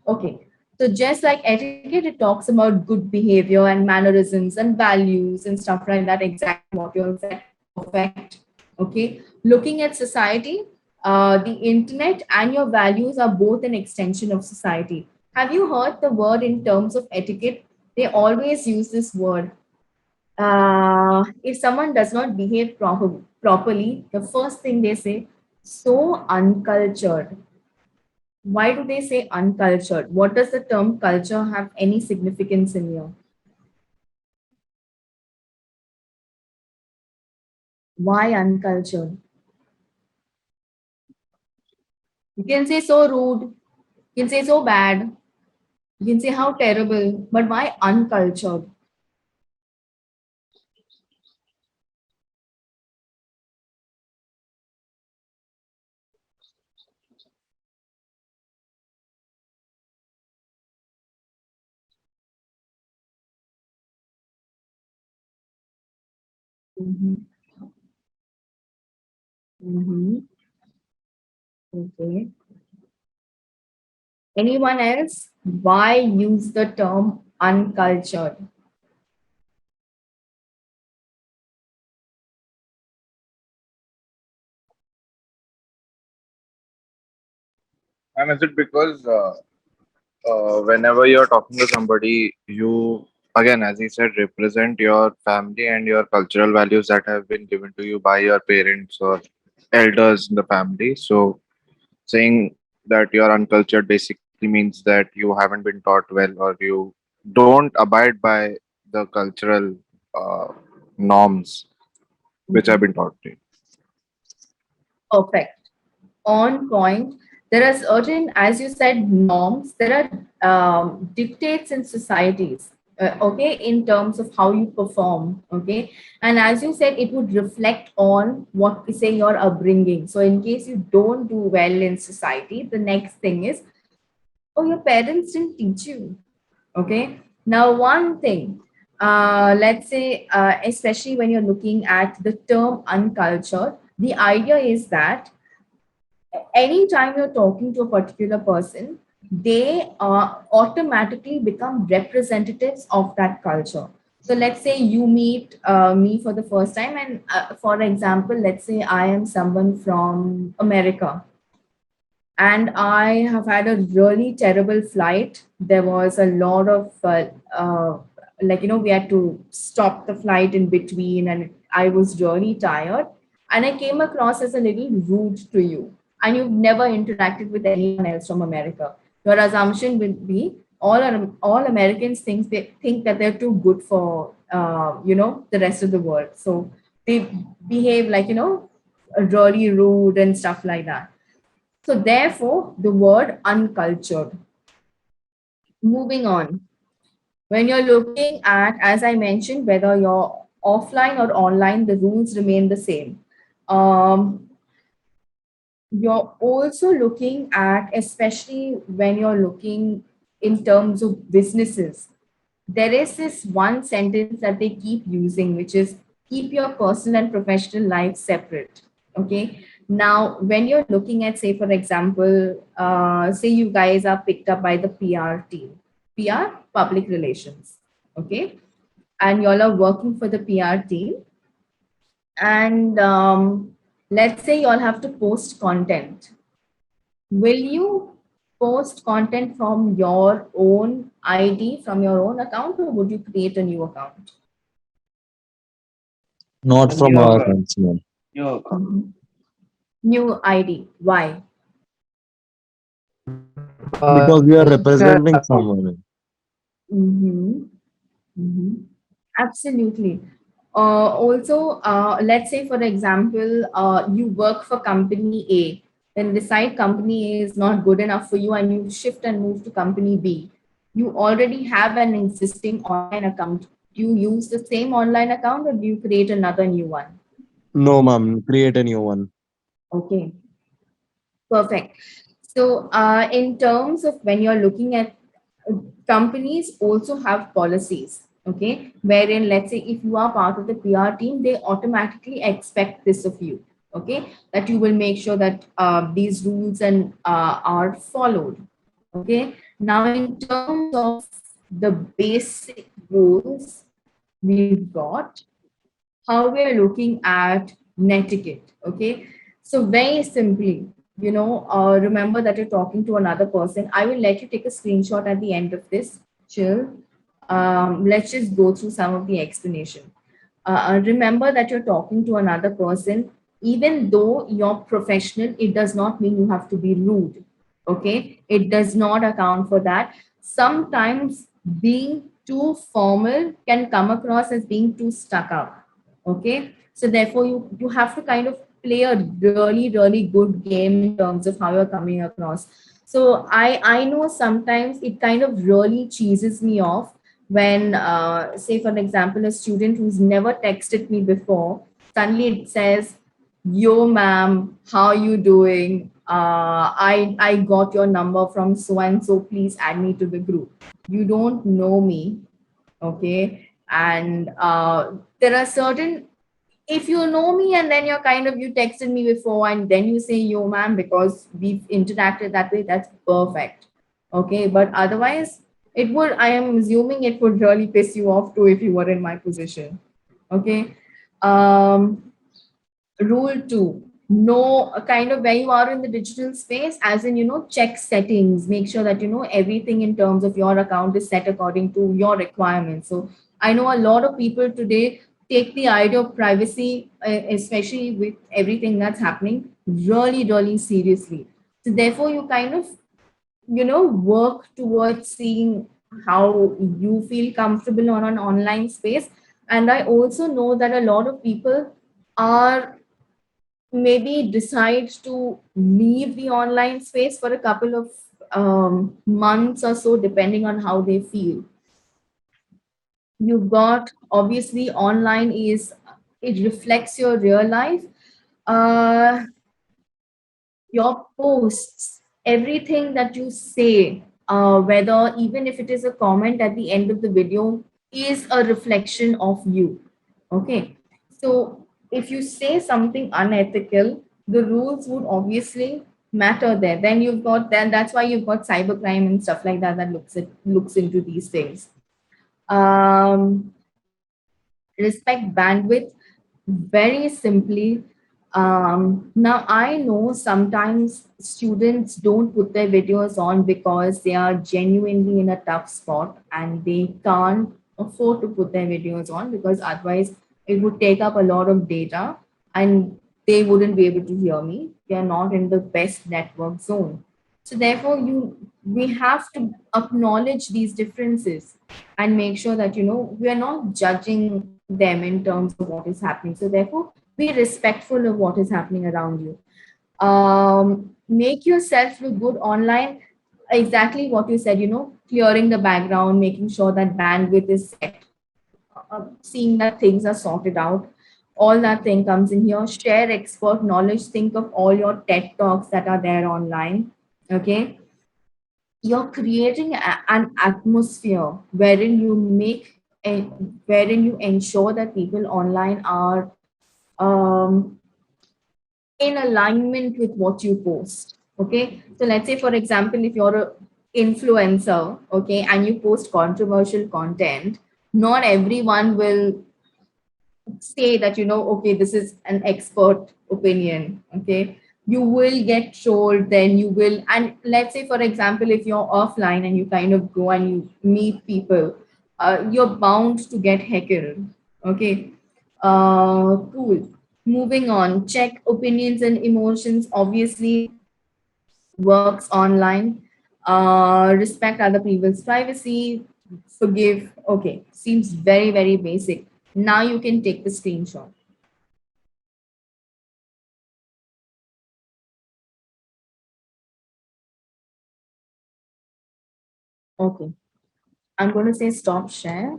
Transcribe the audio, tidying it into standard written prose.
Okay. So just like etiquette, it talks about good behavior and mannerisms and values and stuff like that. Exactly what you all said. Perfect. Okay. Looking at society, the internet and your values are both an extension of society. Have you heard the word in terms of etiquette? They always use this word. If someone does not behave properly, the first thing they say, so uncultured. Why do they say uncultured? What does the term culture have any significance in here? Why uncultured? You can say so rude, you can say so bad, you can say how terrible, but why uncultured? Mm-hmm. Mm-hmm. Okay. Anyone else? Why use the term uncultured? And is it because whenever you're talking to somebody, you, again, as you said, represent your family and your cultural values that have been given to you by your parents or elders in the family. So saying that you're uncultured basically means that you haven't been taught well, or you don't abide by the cultural uh, norms which have Mhm. been taught to you. Perfect. On point. There are certain, as you said, norms. There are dictates in societies. Okay, in terms of how you perform. Okay, and as you said, it would reflect on what say your upbringing. So, in case you don't do well in society, the next thing is, oh, your parents didn't teach you. Okay. Now, one thing, let's say, especially when you're looking at the term uncultured, the idea is that anytime you're talking to a particular person, they automatically become representatives of that culture. So let's say you meet me for the first time, and for example, let's say I am someone from America, and I have had a really terrible flight. There was a lot of we had to stop the flight in between, and I was really tired. And I came across as a little rude to you, and you've never interacted with anyone else from America. Your assumption would be all Americans think that they're too good for the rest of the world. So they behave like really rude and stuff like that. So therefore, the word uncultured. Moving on. When you're looking at, as I mentioned, whether you're offline or online, the rules remain the same. Um, you're also looking at, especially when you're looking in terms of businesses, there is this one sentence that they keep using, which is keep your personal and professional life separate. Okay. Now, when you're looking at, say, for example, say you guys are picked up by the PR team, PR, public relations. Okay. And y'all are working for the PR team. And let's say y'all have to post content. Will you post content from your own ID, from your own account, or would you create a new account? Not from New our account. concern. New account. Mhm. New ID. Why? Because we are Because representing someone. Mm-hmm. Mm-hmm. Absolutely. Also, let's say, for example, you work for company A, then decide company A is not good enough for you and you shift and move to company B. You already have an existing online account. Do you use the same online account or do you create another new one? No, ma'am. Create a new one. Okay, perfect. So, in terms of when you're looking at companies also have policies, okay, wherein let's say if you are part of the PR team, they automatically expect this of you, okay, that you will make sure that these rules and are followed. Okay. Now, in terms of the basic rules we've got, how we are looking at netiquette. Okay, so very simply, remember that you're talking to another person. I will let you take a screenshot at the end of this. Chill. Let's just go through some of the explanation. Remember that you're talking to another person. Even though you're professional, it does not mean you have to be rude. Okay, it does not account for that. Sometimes being too formal can come across as being too stuck up. Okay, so therefore you have to kind of play a really good game in terms of how you're coming across. So I know sometimes it kind of really cheeses me off when, say for an example, a student who's never texted me before, suddenly it says, "Yo ma'am, how you doing? I got your number from so and so, please add me to the group." You don't know me. Okay, and there are certain, if you know me and then you texted me before and then you say "yo ma'am" because we've interacted that way, that's perfect. Okay, but otherwise it would, I am assuming it would really piss you off too if you were in my position. Okay. um Rule 2, know a kind of where you are in the digital space, as in, check settings, make sure that everything in terms of your account is set according to your requirements. So I know a lot of people today take the idea of privacy, especially with everything that's happening, really seriously. So therefore you kind of, work towards seeing how you feel comfortable on an online space. And I also know that a lot of people are maybe decide to leave the online space for a couple of months or so, depending on how they feel. You've got, obviously, online is, it reflects your real life. Uh, your posts, everything that you say, whether even if it is a comment at the end of the video, is a reflection of you. Okay. So if you say something unethical, the rules would obviously matter there. Then that's why you've got cybercrime and stuff like that that looks into these things. Um, Respect bandwidth, very simply. Now I know sometimes students don't put their videos on because they are genuinely in a tough spot and they can't afford to put their videos on, because otherwise it would take up a lot of data and they wouldn't be able to hear me. They are not in the best network zone. So therefore we have to acknowledge these differences and make sure that we are not judging them in terms of what is happening. So therefore be respectful of what is happening around you. Make yourself look good online. Exactly what you said, clearing the background, making sure that bandwidth is set, seeing that things are sorted out. All that thing comes in here. Share expert knowledge. Think of all your TED Talks that are there online. Okay. You're creating an atmosphere wherein wherein you ensure that people online are um, in alignment with what you post. Okay, so let's say for example, if you're a influencer, okay, and you post controversial content, not everyone will say that okay, this is an expert opinion. Okay, you will get trolled, then you will. And let's say for example, if you're offline and you kind of go and you meet people, you're bound to get heckled. Okay. Cool. Moving on, check opinions and emotions, obviously works online. Respect other people's privacy, forgive. Okay, seems very basic. Now you can take the screenshot. Okay, I'm going to say stop share.